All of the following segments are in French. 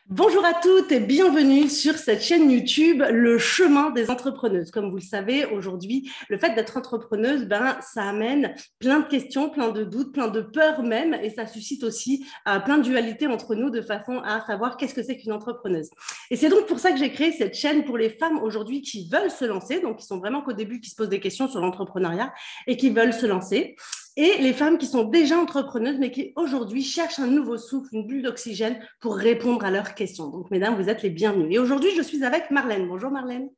Bonjour à toutes et bienvenue sur cette chaîne YouTube, Le Chemin des Entrepreneuses. Comme vous le savez, aujourd'hui, le fait d'être entrepreneuse, ça amène plein de questions, plein de doutes, plein de peurs même, et ça suscite aussi plein de dualités entre nous de façon à savoir qu'est-ce que c'est qu'une entrepreneuse. Et c'est donc pour ça que j'ai créé cette chaîne pour les femmes aujourd'hui qui veulent se lancer, donc qui sont vraiment qu'au début, qui se posent des questions sur l'entrepreneuriat et qui veulent se lancer. Et les femmes qui sont déjà entrepreneuses, mais qui aujourd'hui cherchent un nouveau souffle, une bulle d'oxygène pour répondre à leurs questions. Donc, mesdames, vous êtes les bienvenues. Et aujourd'hui, je suis avec Marlène. Bonjour Marlène.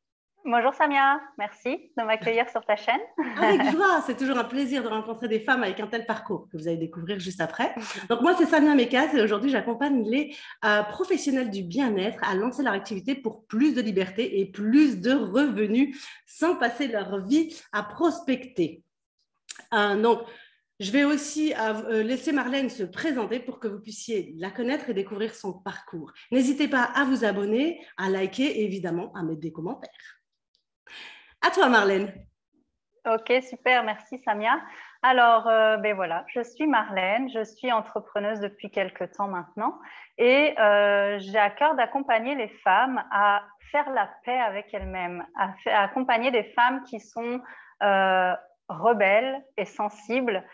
Bonjour Samia, merci de m'accueillir sur ta chaîne. Avec joie, c'est toujours un plaisir de rencontrer des femmes avec un tel parcours que vous allez découvrir juste après. Donc moi, c'est Samia Mekas et aujourd'hui, j'accompagne les professionnels du bien-être à lancer leur activité pour plus de liberté et plus de revenus sans passer leur vie à prospecter. Donc, je vais aussi laisser Marlène se présenter pour que vous puissiez la connaître et découvrir son parcours. N'hésitez pas à vous abonner, à liker et évidemment à mettre des commentaires. À toi Marlène. Ok, super, merci Samia. Alors, voilà, je suis Marlène, je suis entrepreneuse depuis quelques temps maintenant et j'ai à cœur d'accompagner les femmes à faire la paix avec elles-mêmes, à accompagner des femmes qui sont rebelles et sensibles,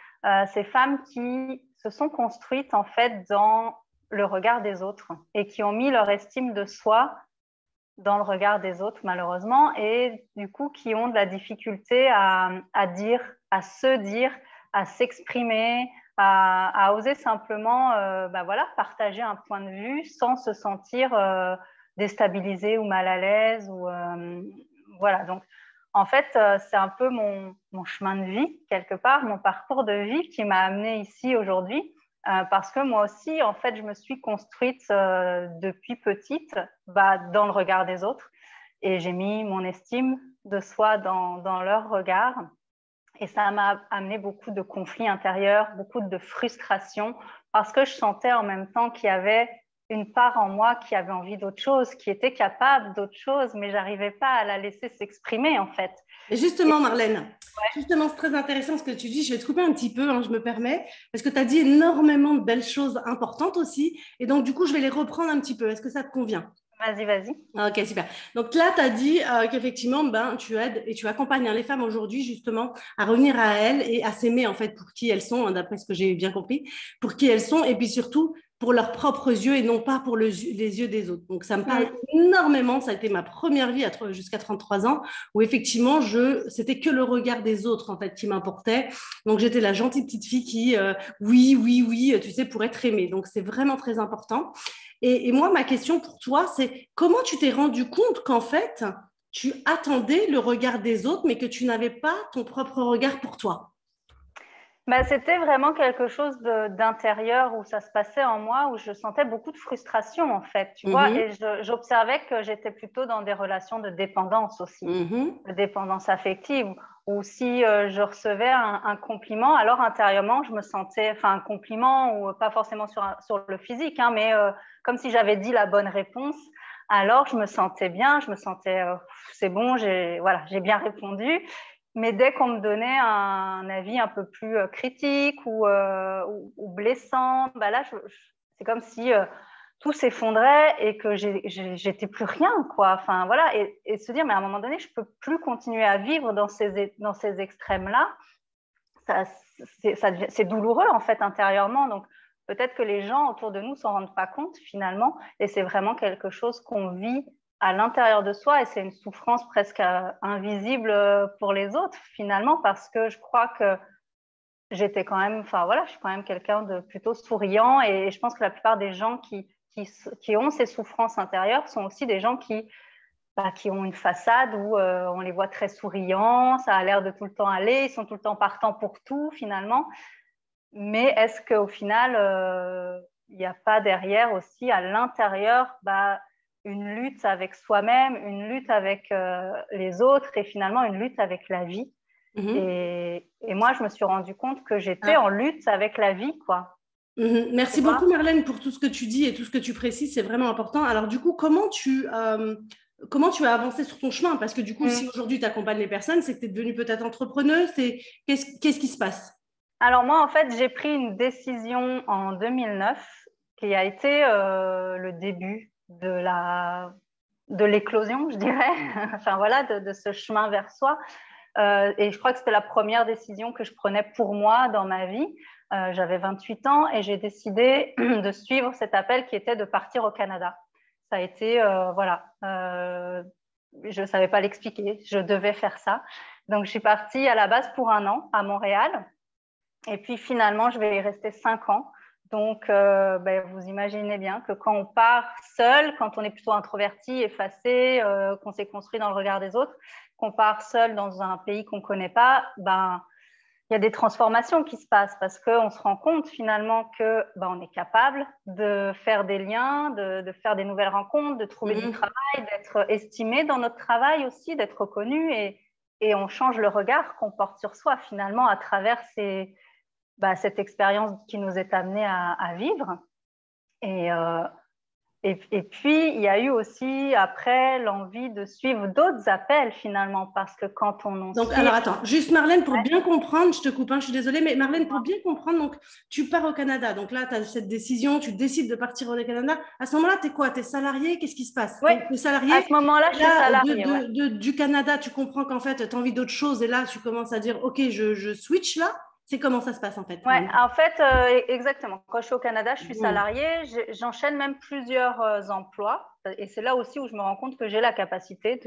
ces femmes qui se sont construites en fait dans le regard des autres et qui ont mis leur estime de soi dans le regard des autres, malheureusement, et du coup, qui ont de la difficulté à dire, à se dire, à s'exprimer, à oser simplement partager un point de vue sans se sentir déstabilisé ou mal à l'aise. Voilà, donc en fait, c'est un peu mon chemin de vie, quelque part, mon parcours de vie qui m'a amenée ici aujourd'hui. Parce que moi aussi, en fait, je me suis construite depuis petite dans le regard des autres et j'ai mis mon estime de soi dans leur regard et ça m'a amené beaucoup de conflits intérieurs, beaucoup de frustration parce que je sentais en même temps qu'il y avait une part en moi qui avait envie d'autre chose, qui était capable d'autre chose, mais j'arrivais pas à la laisser s'exprimer en fait. Et justement Marlène, justement c'est très intéressant ce que tu dis, je vais te couper un petit peu, je me permets, parce que tu as dit énormément de belles choses importantes aussi, et donc du coup je vais les reprendre un petit peu, est-ce que ça te convient? Vas-y, vas-y. Ok, super. Donc là, tu as dit qu'effectivement, tu aides et tu accompagnes les femmes aujourd'hui justement à revenir à elles et à s'aimer en fait pour qui elles sont, d'après ce que j'ai bien compris, pour qui elles sont et puis surtout pour leurs propres yeux et non pas pour les yeux des autres. Donc ça me parle énormément, ça a été ma première vie jusqu'à 33 ans où effectivement, c'était que le regard des autres en fait qui m'importait. Donc j'étais la gentille petite fille qui, oui, oui, oui, tu sais, pour être aimée. Donc c'est vraiment très important. Et moi, ma question pour toi, c'est comment tu t'es rendu compte qu'en fait, tu attendais le regard des autres, mais que tu n'avais pas ton propre regard pour toi? C'était vraiment quelque chose d'intérieur où ça se passait en moi, où je sentais beaucoup de frustration en fait, tu vois, et j'observais que j'étais plutôt dans des relations de dépendance aussi, de dépendance affective, où si je recevais un compliment, alors intérieurement, je me sentais, enfin un compliment, ou pas forcément sur le physique, mais comme si j'avais dit la bonne réponse, alors je me sentais bien, je me sentais, c'est bon, voilà, j'ai bien répondu. Mais dès qu'on me donnait un avis un peu plus critique ou blessant, là, c'est comme si tout s'effondrait et que j'étais plus rien, quoi. Enfin, voilà, et se dire, mais à un moment donné, je peux plus continuer à vivre dans ces extrêmes-là. C'est douloureux, en fait, intérieurement. Donc, peut-être que les gens autour de nous s'en rendent pas compte, finalement, et c'est vraiment quelque chose qu'on vit à l'intérieur de soi et c'est une souffrance presque invisible pour les autres finalement parce que je crois que j'étais quand même, enfin voilà, je suis quand même quelqu'un de plutôt souriant et je pense que la plupart des gens qui ont ces souffrances intérieures sont aussi des gens qui ont une façade où on les voit très souriants, ça a l'air de tout le temps aller, ils sont tout le temps partants pour tout finalement. Mais est-ce qu'au final, il n'y a pas derrière aussi à l'intérieur une lutte avec soi-même, une lutte avec les autres et finalement une lutte avec la vie. Et moi, je me suis rendu compte que j'étais en lutte avec la vie, quoi. Merci beaucoup, Marlène, pour tout ce que tu dis et tout ce que tu précises. C'est vraiment important. Alors, du coup, comment tu as avancé sur ton chemin? Parce que du coup, si aujourd'hui tu accompagnes les personnes, c'est que tu es devenue peut-être entrepreneuse. Qu'est-ce qui se passe? Alors moi, en fait, j'ai pris une décision en 2009 qui a été le début de l'éclosion, je dirais, enfin voilà, de ce chemin vers soi. Et je crois que c'était la première décision que je prenais pour moi dans ma vie. J'avais 28 ans et j'ai décidé de suivre cet appel qui était de partir au Canada. Ça a été, voilà, je ne savais pas l'expliquer, je devais faire ça. Donc, je suis partie à la base pour 1 an à Montréal. Et puis, finalement, je vais y rester 5 ans. Donc, vous imaginez bien que quand on part seul, quand on est plutôt introverti, effacé, qu'on s'est construit dans le regard des autres, qu'on part seul dans un pays qu'on ne connaît pas, il y a des transformations qui se passent parce qu'on se rend compte finalement que on est capable de faire des liens, de faire des nouvelles rencontres, de trouver du travail, d'être estimé dans notre travail aussi, d'être reconnu et on change le regard qu'on porte sur soi finalement à travers cette expérience qui nous est amenée à vivre. Et puis, il y a eu aussi, après, l'envie de suivre d'autres appels, finalement, parce que quand on Donc, suit... alors attends, juste Marlène, pour bien comprendre, je te coupe, je suis désolée, mais Marlène, pour bien comprendre, donc tu pars au Canada. Donc là, tu as cette décision, tu décides de partir au Canada. À ce moment-là, tu es quoi? Tu es salarié? Qu'est-ce qui se passe? Oui, Tu es salarié. à ce moment-là, je suis salariée. Du Canada, tu comprends qu'en fait, tu as envie d'autre chose et là, tu commences à dire, OK, je switch là. C'est comment ça se passe en fait? Oui, en fait, exactement. Quand je suis au Canada, je suis salariée. J'enchaîne même plusieurs emplois. Et c'est là aussi où je me rends compte que j'ai la capacité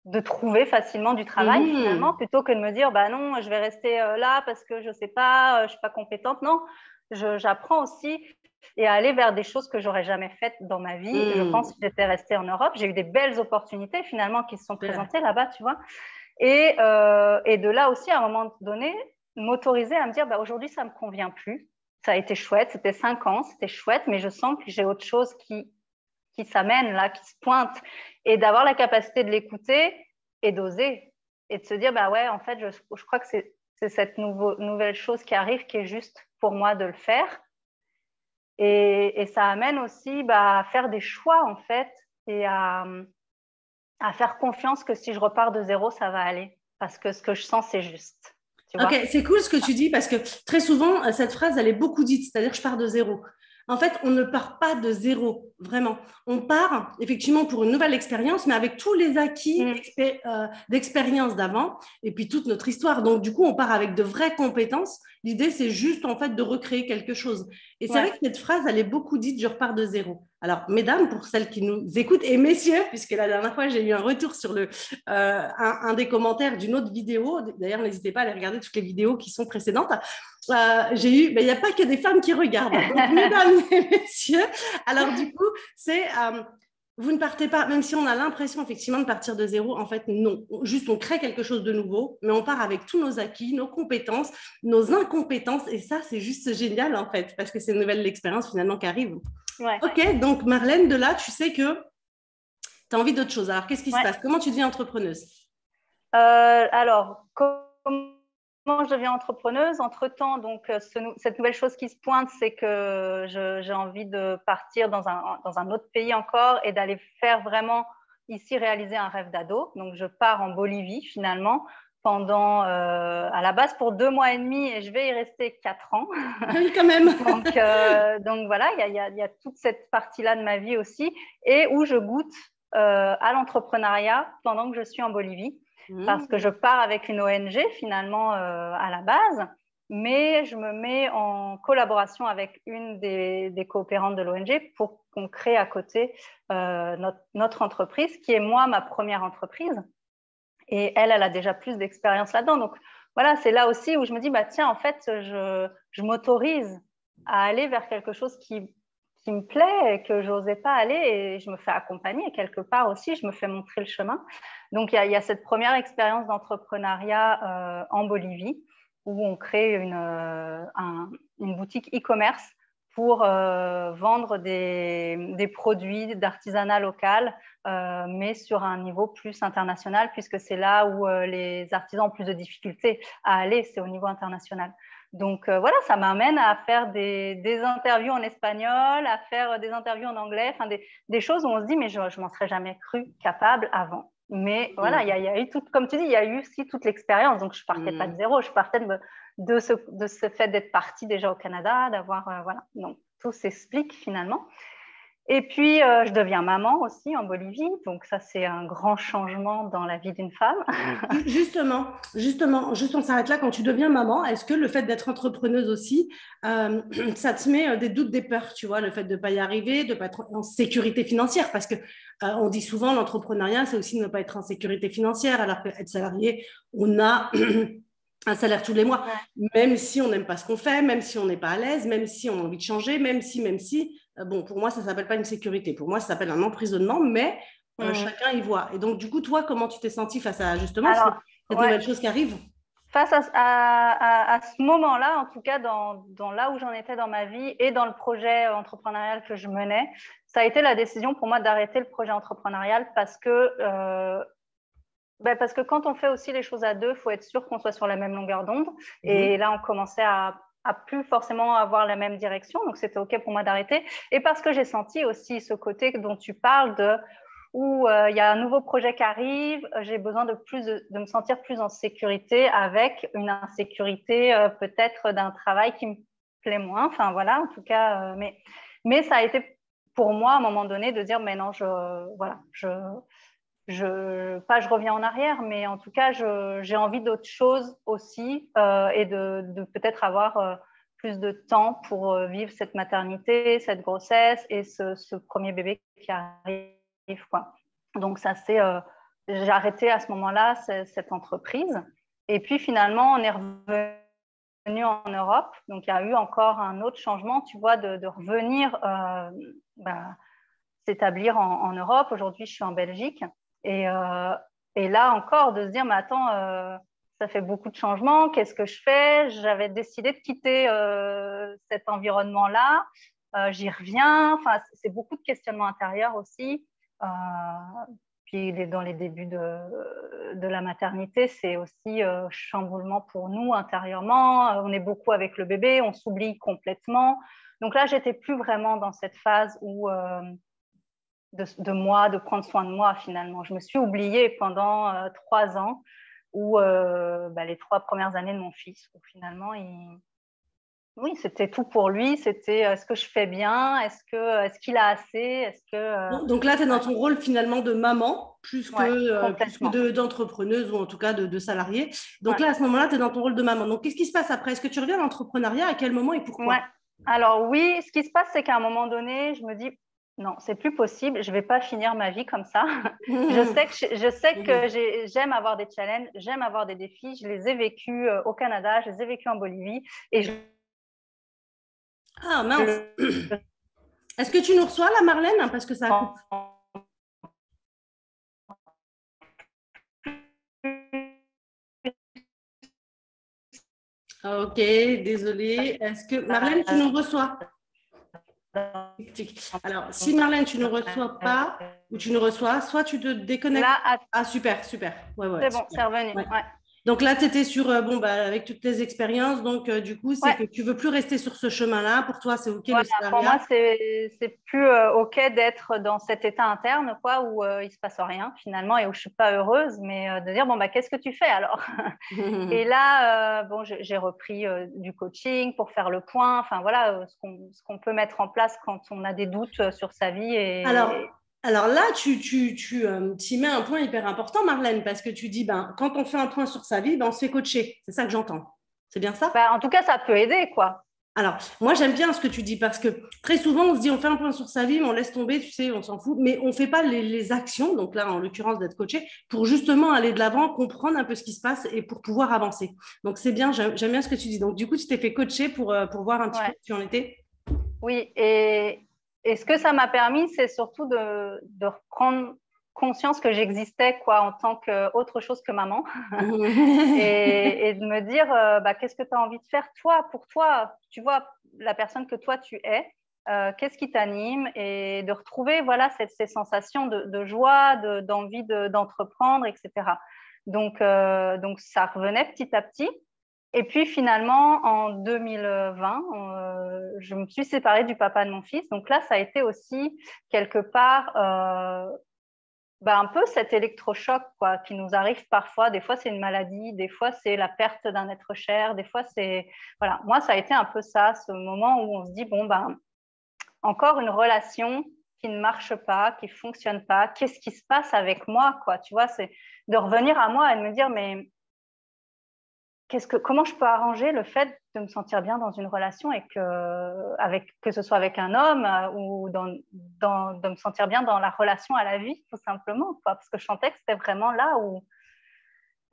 de trouver facilement du travail, finalement, plutôt que de me dire, non, je vais rester là parce que je ne sais pas, je ne suis pas compétente. Non, j'apprends aussi et à aller vers des choses que j'aurais jamais faites dans ma vie. Je pense que j'étais restée en Europe. J'ai eu des belles opportunités, finalement, qui se sont présentées là-bas, tu vois. Et de là aussi, à un moment donné, m'autoriser à me dire aujourd'hui ça me convient plus, ça a été chouette, c'était 5 ans, c'était chouette, mais je sens que j'ai autre chose qui s'amène là, qui se pointe, et d'avoir la capacité de l'écouter et d'oser et de se dire ouais, en fait je crois que c'est cette nouvelle chose qui arrive qui est juste pour moi de le faire, et ça amène aussi à faire des choix en fait, et à faire confiance que si je repars de zéro ça va aller, parce que ce que je sens c'est juste. Ok, c'est cool ce que tu dis parce que très souvent, cette phrase, elle est beaucoup dite, c'est-à-dire je pars de zéro. En fait, on ne part pas de zéro, vraiment. On part effectivement pour une nouvelle expérience, mais avec tous les acquis d'expérience d'avant et puis toute notre histoire. Donc, du coup, on part avec de vraies compétences. L'idée, c'est juste en fait de recréer quelque chose. Et c'est vrai que cette phrase, elle est beaucoup dite, je repars de zéro. Alors, mesdames, pour celles qui nous écoutent, et messieurs, puisque la dernière fois, j'ai eu un retour sur un des commentaires d'une autre vidéo. D'ailleurs, n'hésitez pas à aller regarder toutes les vidéos qui sont précédentes. J'ai eu, il n'y a pas que des femmes qui regardent. Donc, mesdames et messieurs, alors du coup, c'est... vous ne partez pas, même si on a l'impression effectivement de partir de zéro, en fait, non. Juste, on crée quelque chose de nouveau, mais on part avec tous nos acquis, nos compétences, nos incompétences, et ça, c'est juste génial, en fait, parce que c'est une nouvelle expérience finalement qui arrive. Ouais. Ok, donc Marlène, de là, tu sais que tu as envie d'autre chose. Alors, qu'est-ce qui se passe? Comment tu deviens entrepreneuse? Alors, comment je deviens entrepreneuse? Entre-temps, donc, cette nouvelle chose qui se pointe, c'est que j'ai envie de partir dans un autre pays encore et d'aller faire vraiment ici réaliser un rêve d'ado. Donc, je pars en Bolivie finalement pendant, à la base pour 2 mois et demi, et je vais y rester 4 ans. Oui, quand même. donc voilà, il y a toute cette partie-là de ma vie aussi, et où je goûte à l'entrepreneuriat pendant que je suis en Bolivie. Parce que je pars avec une ONG finalement à la base, mais je me mets en collaboration avec une des coopérantes de l'ONG pour qu'on crée à côté notre entreprise, qui est ma première entreprise. Et elle a déjà plus d'expérience là-dedans. Donc voilà, c'est là aussi où je me dis, tiens, en fait, je m'autorise à aller vers quelque chose qui me plaît et que je n'osais pas aller, et je me fais accompagner quelque part aussi, je me fais montrer le chemin. Donc, il y a cette première expérience d'entrepreneuriat en Bolivie où on crée une boutique e-commerce pour vendre des produits d'artisanat local, mais sur un niveau plus international, puisque c'est là où les artisans ont plus de difficultés à aller, c'est au niveau international. Donc voilà, ça m'amène à faire des interviews en espagnol, à faire des interviews en anglais, des choses où on se dit, mais je ne m'en serais jamais cru capable avant. Mais voilà, il y a eu tout, comme tu dis, il y a eu aussi toute l'expérience. Donc je ne partais pas de zéro, je partais de ce fait d'être partie déjà au Canada, d'avoir, voilà. Donc tout s'explique finalement. Et puis, je deviens maman aussi en Bolivie. Donc, ça, c'est un grand changement dans la vie d'une femme. Juste on s'arrête là. Quand tu deviens maman, est-ce que le fait d'être entrepreneuse aussi, ça te met des doutes, des peurs, tu vois, le fait de ne pas y arriver, de ne pas être en sécurité financière? Parce que on dit souvent l'entrepreneuriat, c'est aussi ne pas être en sécurité financière, alors qu'être salarié, on a un salaire tous les mois, même si on n'aime pas ce qu'on fait, même si on n'est pas à l'aise, même si on a envie de changer, même si, bon, pour moi, ça ne s'appelle pas une sécurité. Pour moi, ça s'appelle un emprisonnement, mais chacun y voit. Et donc, du coup, toi, comment tu t'es sentie face à justement Alors, cette nouvelle chose qui arrive? face à ce moment-là, en tout cas dans là où j'en étais dans ma vie et dans le projet entrepreneurial que je menais, ça a été la décision pour moi d'arrêter le projet entrepreneurial parce que quand on fait aussi les choses à deux, il faut être sûr qu'on soit sur la même longueur d'onde. Et là, on commençait à plus forcément avoir la même direction. Donc, c'était OK pour moi d'arrêter. Et parce que j'ai senti aussi ce côté dont tu parles où il y a un nouveau projet qui arrive, j'ai besoin de me sentir plus en sécurité avec une insécurité peut-être d'un travail qui me plaît moins. Enfin, voilà, en tout cas. Mais ça a été pour moi, à un moment donné, de dire, mais non, pas je reviens en arrière, mais en tout cas, j'ai envie d'autre chose aussi et de peut-être avoir plus de temps pour vivre cette maternité, cette grossesse et ce premier bébé qui arrive, quoi. Donc, j'ai arrêté à ce moment-là cette entreprise. Et puis, finalement, on est revenu en Europe. Donc, il y a eu encore un autre changement, tu vois, de revenir s'établir en Europe. Aujourd'hui, je suis en Belgique. Et là encore, de se dire, mais attends, ça fait beaucoup de changements, qu'est-ce que je fais? J'avais décidé de quitter cet environnement-là, j'y reviens, enfin, c'est beaucoup de questionnements intérieurs aussi. Puis dans les débuts de la maternité, c'est aussi chamboulement pour nous intérieurement, on est beaucoup avec le bébé, on s'oublie complètement. Donc là, j'étais plus vraiment dans cette phase où de moi, de prendre soin de moi finalement. Je me suis oubliée pendant 3 ans ou les 3 premières années de mon fils où finalement, oui, c'était tout pour lui. C'était est-ce que je fais bien? Est-ce qu'il a assez? Donc là, tu es dans ton rôle finalement de maman plus que d'entrepreneuse ou en tout cas de salariée. Donc là, à ce moment-là, tu es dans ton rôle de maman. Donc qu'est-ce qui se passe après? Est-ce que tu reviens à l'entrepreneuriat? À quel moment et pourquoi? Alors oui, ce qui se passe, c'est qu'à un moment donné, je me dis, non, c'est plus possible, je ne vais pas finir ma vie comme ça. Je sais que j'aime avoir des challenges, j'aime avoir des défis. Je les ai vécus au Canada, je les ai vécus en Bolivie. Ah mince. Est-ce que tu nous reçois là, Marlène? Parce que ça coupe. Ok, désolée. Est-ce que Marlène, tu nous reçois? Alors, si Marlène, tu ne reçois pas ou tu nous reçois, soit tu te déconnectes. Là, ah, super, super. Ouais, c'est bon, c'est revenu. Ouais. Donc là, tu étais sur, avec toutes tes expériences, donc du coup, c'est que tu ne veux plus rester sur ce chemin-là. Pour toi, c'est OK le salariat. Pour moi, c'est plus OK d'être dans cet état interne quoi, où il ne se passe rien finalement et où je ne suis pas heureuse, mais de dire, qu'est-ce que tu fais alors? Et là, j'ai repris du coaching pour faire le point, enfin voilà, ce qu'on peut mettre en place quand on a des doutes sur sa vie. Alors là, tu y mets un point hyper important, Marlène, parce que tu dis, quand on fait un point sur sa vie, on se fait coacher. C'est ça que j'entends. C'est bien ça? En tout cas, ça peut aider, quoi. Alors, moi, j'aime bien ce que tu dis parce que très souvent, on se dit, on fait un point sur sa vie, mais on laisse tomber, tu sais, on s'en fout, mais on ne fait pas les actions, donc là, en l'occurrence, d'être coaché, pour justement aller de l'avant, comprendre un peu ce qui se passe et pour pouvoir avancer. Donc, c'est bien, j'aime bien ce que tu dis. Donc, du coup, tu t'es fait coacher pour voir un petit peu où tu en étais. Oui, et ce que ça m'a permis, c'est surtout de reprendre conscience que j'existais quoi en tant qu'autre chose que maman et de me dire qu'est-ce que tu as envie de faire toi pour toi, tu vois, la personne que toi tu es, qu'est-ce qui t'anime et de retrouver voilà ces sensations de joie, d'envie d'entreprendre, etc. Donc ça revenait petit à petit. Et puis finalement, en 2020, je me suis séparée du papa de mon fils. Donc là, ça a été aussi quelque part un peu cet électrochoc quoi, qui nous arrive parfois. Des fois, c'est une maladie, des fois, c'est la perte d'un être cher, des fois, c'est… Voilà, moi, ça a été un peu ça, ce moment où on se dit, encore une relation qui ne marche pas, qui ne fonctionne pas. Qu'est-ce qui se passe avec moi, quoi? Tu vois, c'est de revenir à moi et de me dire, mais comment je peux arranger le fait de me sentir bien dans une relation et que ce soit avec un homme ou de me sentir bien dans la relation à la vie, tout simplement, quoi. Parce que je sentais que c'était vraiment là où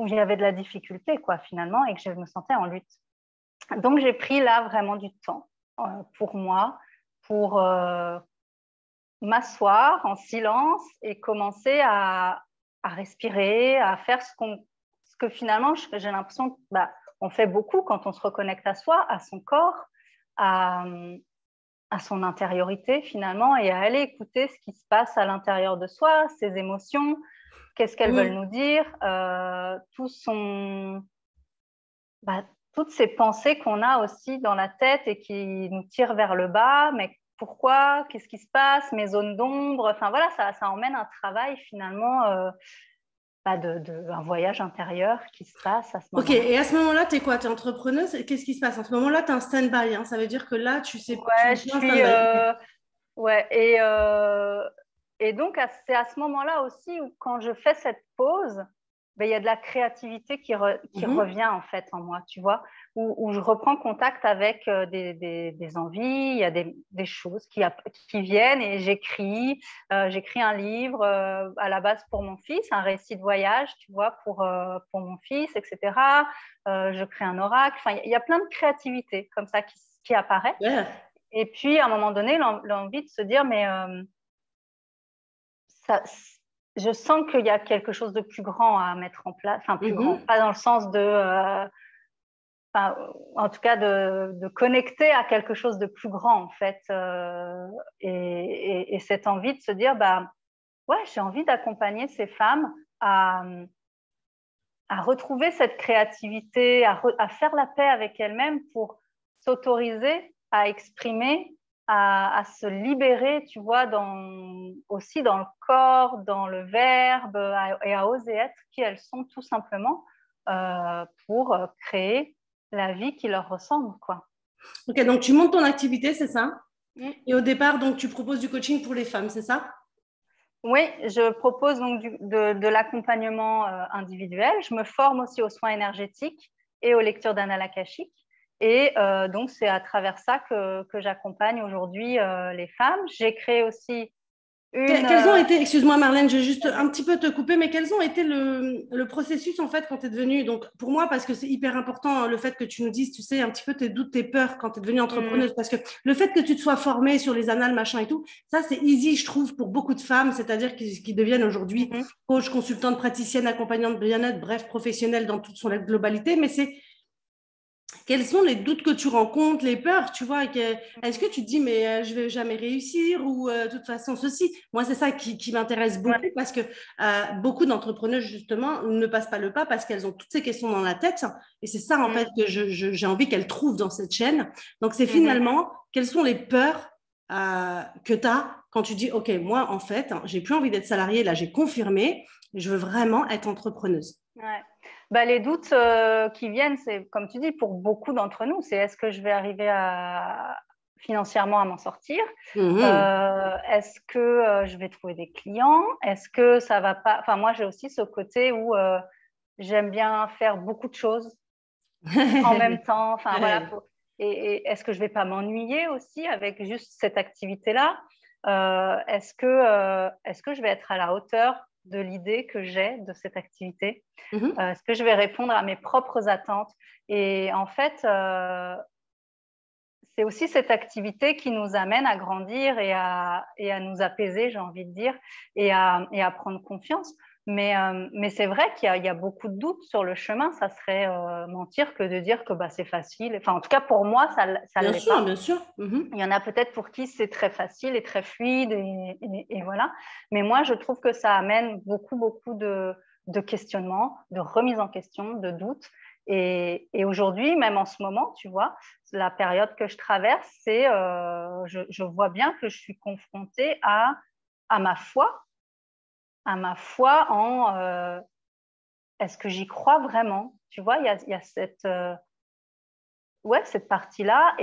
il y avait de la difficulté, quoi, finalement, et que je me sentais en lutte. Donc, j'ai pris là vraiment du temps pour moi, pour m'asseoir en silence et commencer à respirer, à faire ce que finalement, j'ai l'impression que on fait beaucoup quand on se reconnecte à soi, à son corps, à, à son intériorité finalement, et à aller écouter ce qui se passe à l'intérieur de soi, ses émotions, qu'est-ce qu'elles veulent nous dire, toutes ces pensées qu'on a aussi dans la tête et qui nous tirent vers le bas, mais pourquoi, qu'est-ce qui se passe, mes zones d'ombre, enfin voilà, ça emmène un travail finalement, un voyage intérieur qui se passe à ce Ok, moment-là. et à ce moment-là, tu es quoi? Tu es entrepreneuse? Et qu'est-ce qui se passe? En ce moment-là, tu es en stand-by, hein. Ça veut dire que là, tu sais, Ouais, je tu es en suis. stand-by. Ouais, et donc, c'est à ce moment-là aussi où, quand je fais cette pause, ben, il y a de la créativité qui Mhm. revient en fait en moi, tu vois, où je reprends contact avec des envies, il y a des choses qui viennent et j'écris un livre à la base pour mon fils, un récit de voyage, tu vois, pour mon fils, etc. Je crée un oracle, enfin, il y a plein de créativité comme ça qui apparaît. Ouais. Et puis, à un moment donné, l'envie de se dire, mais ça, je sens qu'il y a quelque chose de plus grand à mettre en place, enfin plus grand, Mhm. pas dans le sens en tout cas de connecter à quelque chose de plus grand en fait, et cette envie de se dire, ouais, j'ai envie d'accompagner ces femmes à retrouver cette créativité, à faire la paix avec elles-mêmes pour s'autoriser à exprimer, à se libérer, tu vois, aussi dans le corps, dans le verbe, et à oser être qui elles sont tout simplement, pour créer la vie qui leur ressemble, quoi. Ok, donc tu montes ton activité, c'est ça? Mm. Et au départ, donc tu proposes du coaching pour les femmes, c'est ça? Oui, je propose donc de l'accompagnement individuel. Je me forme aussi aux soins énergétiques et aux lectures d'annales akashiques. Et donc, c'est à travers ça que j'accompagne aujourd'hui les femmes. J'ai créé aussi une... Quels ont été, excuse-moi Marlène, je vais juste un Vas-y. petit peu te couper, mais quels ont été le processus en fait quand tu es devenue, donc pour moi, parce que c'est hyper important le fait que tu nous dises, tu sais, un petit peu tes doutes, tes peurs quand tu es devenue Mm, entrepreneuse, parce que le fait que tu te sois formée sur les annales, machin et tout, ça c'est easy, je trouve, pour beaucoup de femmes, c'est-à-dire qui deviennent aujourd'hui mhm. coach, consultante, praticienne, accompagnante bien-être, bref, professionnelle dans toute son globalité, mais c'est quels sont les doutes que tu rencontres, les peurs, tu vois, est-ce que tu te dis, mais je vais jamais réussir ou de toute façon, ceci. Moi, c'est ça qui m'intéresse beaucoup Ouais. parce que beaucoup d'entrepreneurs, justement, ne passent pas le pas parce qu'elles ont toutes ces questions dans la tête. Et c'est ça, en Mm, fait, que j'ai envie qu'elles trouvent dans cette chaîne. Donc, c'est mhm. finalement, quelles sont les peurs que tu as quand tu dis, OK, moi, en fait, j'ai plus envie d'être salariée, là, j'ai confirmé, je veux vraiment être entrepreneuse. Ouais. Les doutes qui viennent, c'est comme tu dis, pour beaucoup d'entre nous, c'est est-ce que je vais arriver financièrement à m'en sortir? Mhm. Est-ce que je vais trouver des clients? Est-ce que ça va pas? Enfin, moi, j'ai aussi ce côté où j'aime bien faire beaucoup de choses en même temps. Enfin, voilà. Ouais. Et est-ce que je vais pas m'ennuyer aussi avec juste cette activité-là? Est-ce que je vais être à la hauteur de l'idée que j'ai de cette activité? Mhm. Est-ce que je vais répondre à mes propres attentes? Et en fait, c'est aussi cette activité qui nous amène à grandir et à nous apaiser, j'ai envie de dire, et à prendre confiance. Mais c'est vrai qu'il y a beaucoup de doutes sur le chemin. Ça serait mentir que de dire que c'est facile. Enfin, en tout cas, pour moi, ça ne Bien l'est sûr, pas. bien sûr. Mhm. Il y en a peut-être pour qui c'est très facile et très fluide, et voilà. Mais moi, je trouve que ça amène beaucoup, beaucoup de questionnements, de remise en question, de doutes. Et aujourd'hui, même en ce moment, tu vois, la période que je traverse, je vois bien que je suis confrontée à ma foi, à ma foi en est-ce que j'y crois vraiment? Tu vois, il y a cette, ouais, cette partie-là.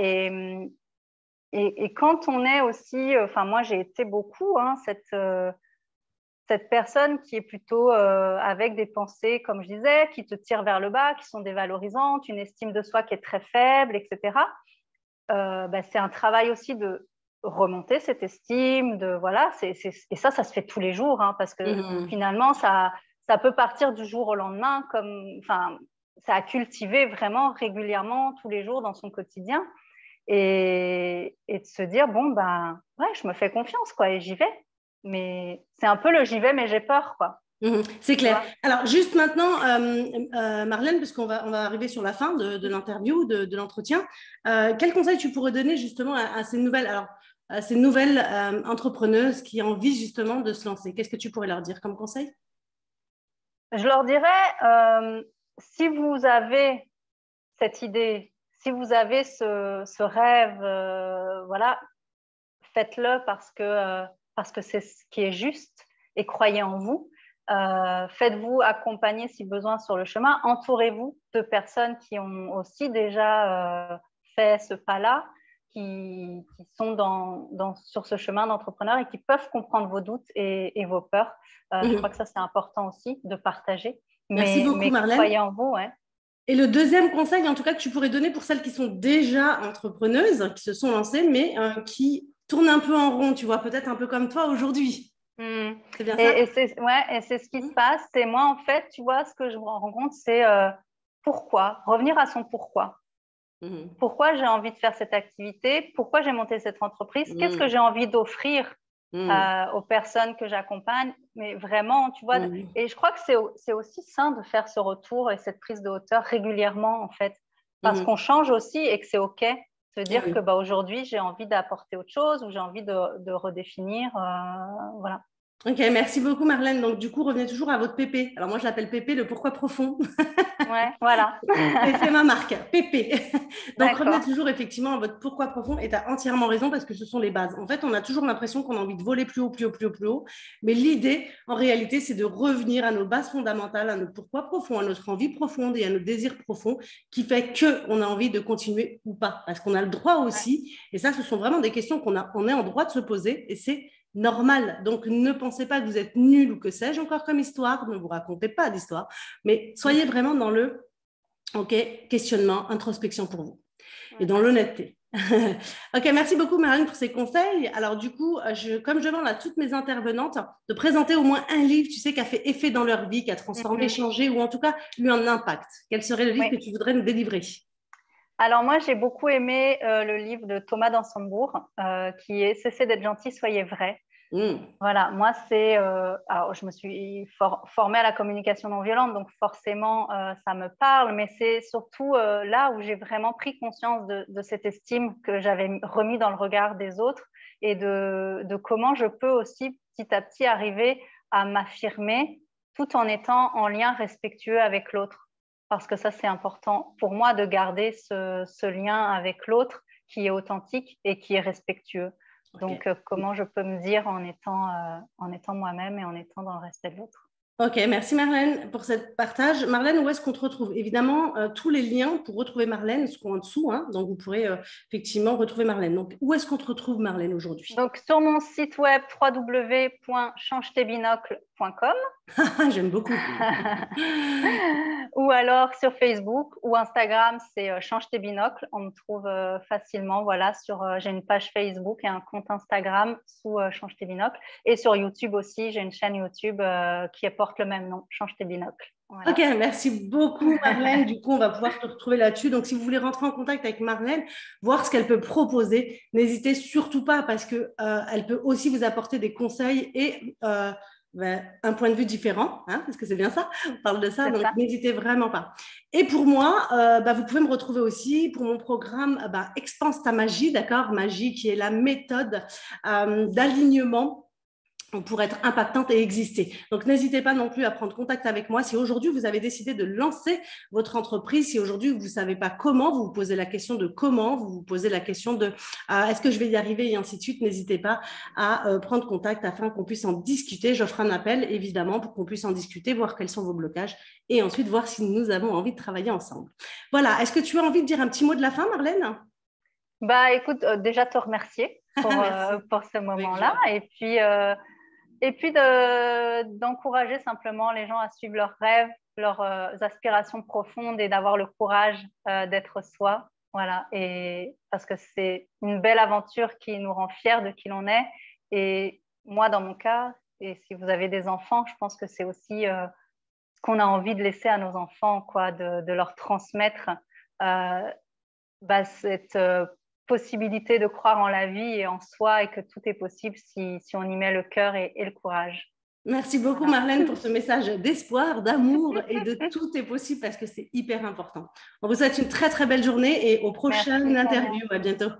et quand on est aussi, enfin moi j'ai été beaucoup cette personne qui est plutôt avec des pensées, comme je disais, qui te tirent vers le bas, qui sont dévalorisantes, une estime de soi qui est très faible, etc. C'est un travail aussi de remonter cette estime, voilà, et ça se fait tous les jours, hein, parce que finalement, ça peut partir du jour au lendemain, enfin, ça a cultivé vraiment régulièrement tous les jours dans son quotidien, et de se dire, bon, ouais, je me fais confiance, quoi, et j'y vais. Mais c'est un peu le j'y vais, mais j'ai peur, quoi. C'est clair. Alors, juste maintenant, Marlène, parce qu'on va arriver sur la fin de l'interview, de l'entretien, quel conseil tu pourrais donner justement à ces nouvelles entrepreneuses qui ont envie justement de se lancer? Qu'est-ce que tu pourrais leur dire comme conseil? Je leur dirais, si vous avez cette idée, si vous avez ce rêve, voilà, faites-le parce que c'est ce qui est juste et croyez en vous. Faites-vous accompagner si besoin sur le chemin. Entourez-vous de personnes qui ont aussi déjà fait ce pas-là, qui sont sur ce chemin d'entrepreneur et qui peuvent comprendre vos doutes et vos peurs. Je crois que ça, c'est important aussi de partager. Merci beaucoup, Marlène. Croyez en vous, ouais. Et le deuxième conseil, en tout cas, que tu pourrais donner pour celles qui sont déjà entrepreneuses, qui se sont lancées, mais qui tournent un peu en rond, tu vois, peut-être un peu comme toi aujourd'hui. C'est bien ça. Et c'est ce qui se passe. C'est moi, en fait, tu vois, ce que je me rends compte, c'est pourquoi. Revenir à son pourquoi. Pourquoi j'ai envie de faire cette activité? Pourquoi j'ai monté cette entreprise? Qu'est-ce que j'ai envie d'offrir aux personnes que j'accompagne? Mais vraiment, tu vois, et je crois que c'est aussi sain de faire ce retour et cette prise de hauteur régulièrement, en fait, parce qu'on change aussi et que c'est OK. Se dire que aujourd'hui, j'ai envie d'apporter autre chose ou j'ai envie de redéfinir. Voilà. Ok, merci beaucoup Marlène. Donc du coup, revenez toujours à votre PP. Alors moi, je l'appelle PP, le pourquoi profond. Ouais, voilà. Et c'est ma marque, PP. Donc revenez toujours effectivement à votre pourquoi profond et tu as entièrement raison parce que ce sont les bases. En fait, on a toujours l'impression qu'on a envie de voler plus haut, plus haut, plus haut, plus haut. Mais l'idée, en réalité, c'est de revenir à nos bases fondamentales, à notre pourquoi profond, à notre envie profonde et à notre désir profond qui fait qu'on a envie de continuer ou pas. Parce qu'on a le droit aussi. Et ça, ce sont vraiment des questions on est en droit de se poser et c'est normal. Donc, ne pensez pas que vous êtes nul ou que sais-je encore comme histoire. Ne vous racontez pas d'histoire. Mais soyez vraiment dans le questionnement, introspection pour vous. Et dans l'honnêteté. Ok, merci beaucoup Marlène pour ces conseils. Alors du coup, comme je demande à toutes mes intervenantes de présenter au moins un livre, tu sais, qui a fait effet dans leur vie, qui a transformé, changé ou en tout cas eu un impact. Quel serait le livre que tu voudrais nous délivrer? Alors moi, j'ai beaucoup aimé le livre de Thomas d'Ansembourg qui est « Cessez d'être gentil, soyez vrai ». Voilà, moi, alors, je me suis formée à la communication non violente, donc forcément, ça me parle, mais c'est surtout là où j'ai vraiment pris conscience de cette estime que j'avais remis dans le regard des autres et de comment je peux aussi petit à petit arriver à m'affirmer tout en étant en lien respectueux avec l'autre. Parce que ça, c'est important pour moi de garder ce lien avec l'autre qui est authentique et qui est respectueux. Donc, comment je peux me dire en étant moi-même et en étant dans le respect de l'autre. Ok, merci Marlène pour ce partage. Marlène, où est-ce qu'on te retrouve? Évidemment, tous les liens pour retrouver Marlène seront en dessous, hein, donc vous pourrez effectivement retrouver Marlène. Donc, où est-ce qu'on te retrouve Marlène aujourd'hui? Donc, sur mon site web www.changetesbinocles.com. J'aime beaucoup. Ou alors sur Facebook ou Instagram, c'est Change tes binocles. On me trouve facilement. Voilà, j'ai une page Facebook et un compte Instagram sous Change tes binocles. Et sur YouTube aussi, j'ai une chaîne YouTube qui porte le même nom, Change tes binocles. Voilà. Ok, merci beaucoup Marlène. Du coup, on va pouvoir te retrouver là-dessus. Donc, si vous voulez rentrer en contact avec Marlène, voir ce qu'elle peut proposer, n'hésitez surtout pas parce qu'elle peut aussi vous apporter des conseils et un point de vue différent, hein, parce que c'est bien ça, on parle de ça, donc n'hésitez vraiment pas. Et pour moi, vous pouvez me retrouver aussi pour mon programme Expanse ta magie, d'accord, magie qui est la méthode d'alignement pour être impactante et exister. Donc, n'hésitez pas non plus à prendre contact avec moi. Si aujourd'hui, vous avez décidé de lancer votre entreprise, si aujourd'hui, vous ne savez pas comment, vous vous posez la question de comment, vous vous posez la question de est-ce que je vais y arriver et ainsi de suite, n'hésitez pas à prendre contact afin qu'on puisse en discuter. J'offre un appel, évidemment, pour qu'on puisse en discuter, voir quels sont vos blocages et ensuite voir si nous avons envie de travailler ensemble. Voilà. Est-ce que tu as envie de dire un petit mot de la fin, Marlène ? Bah, écoute, déjà te remercier Merci. pour ce Avec moment-là joie. et puis d'encourager simplement les gens à suivre leurs rêves, leurs aspirations profondes et d'avoir le courage d'être soi. Voilà, et parce que c'est une belle aventure qui nous rend fiers de qui l'on est. Et moi, dans mon cas, et si vous avez des enfants, je pense que c'est aussi ce qu'on a envie de laisser à nos enfants, quoi, de leur transmettre euh, cette possibilité de croire en la vie et en soi et que tout est possible si on y met le cœur et le courage. Merci beaucoup, Voilà. Marlène, pour ce message d'espoir, d'amour et de tout est possible parce que c'est hyper important. On vous souhaite une très, très belle journée et au prochain Merci, Samia. interview. À bientôt.